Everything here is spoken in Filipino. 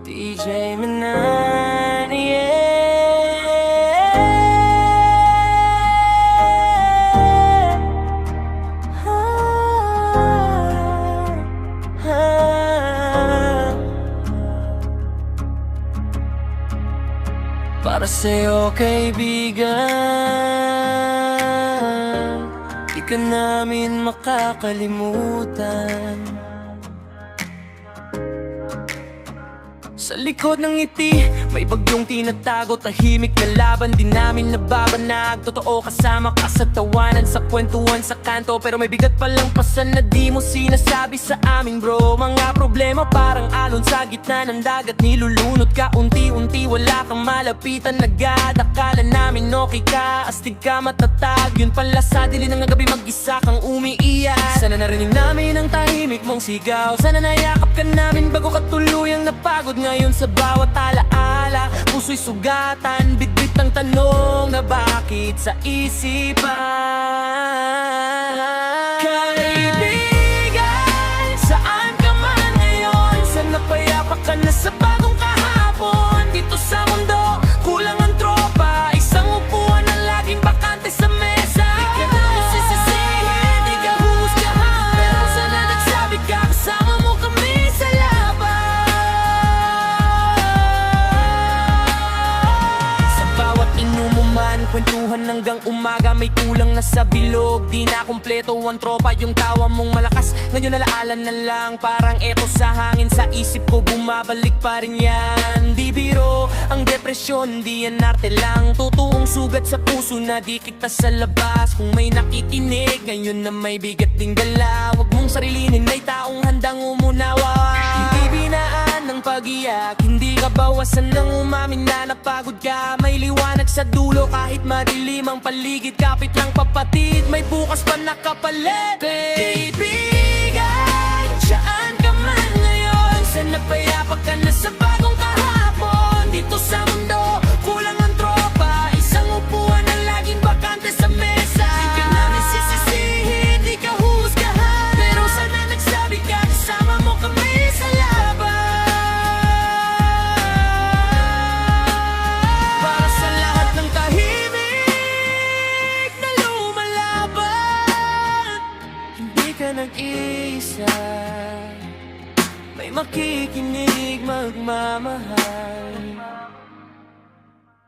DJ Manan, yeah. Para sa'yo, kaibigan, di ka namin makakalimutan. Sa likod ng ngiti, may bagyong tinatago. Tahimik na laban, di namin nababanag. Totoo kasama ka sa tawanan, sa kwentuhan, sa kanto. Pero may bigat palang pasan na di mo sinasabi sa amin, bro. Mga problema parang alon sa gitna ng dagat. Nilulunod ka unti-unti, wala kang malapitan. Nag-aadakala namin okay ka, astig ka, matatag. Yun pala sa dilim ng gabi, mag-isa kang umiiyak. Sana narinig namin ang tahimik mong sigaw. Sana nayakap ka namin bago ka tuluyang napagod. Ngayon sa bawat alaala, puso'y sugatan. Bitbit ang tanong na bakit sa isipan. Kaibigan, saan ka man ngayon? Sana payapa ka na sa bagong kahapon. Dito sa mundo, kulang ang tropa. Isang upuan na laging bakante sa mesa. Di ka namin sisisihin, di ka huhusgahan. Pero sana nagsabi ka, kasama mo kami sa laban. Sa bawat inumuman, kwentuhan hanggang umaga. May kulang na sa bilog, di na kumpleto ang tropa. Yung tawa mong malakas, ngayon nalaalan na lang. Parang eto sa hangin, sa isip ko bumabalik pa rin yan. Di biro, ang depresyon, di yan arte lang. Totoong sugat sa puso na di kita sa labas. Kung may nakikinig, ngayon na may bigat ding dala. Huwag mong sarilinin, may taong handang umunawa. Hindi binaan ng pag-iyak, hindi ka bawasan ng umamin na napagod ka. May liwanag sa dulo kahit madilim ang paligid. Kapit lang papatid, may bukas pa nakapalit. Kaibigan, saan ka man ngayon? Sana payapa ka na sa bagong kahapon. Dito sa mundo, kulang ang tropa. Isang upuan na laging bakante sa mesa. Di ka namin sisisihin, di ka huhusgahan. Pero sana nagsabi ka, kasama mo kami sa laban. Para sa lahat ng tahimik na lumalaban, hindi ka nag-iisa. May makikinig, magmamahal.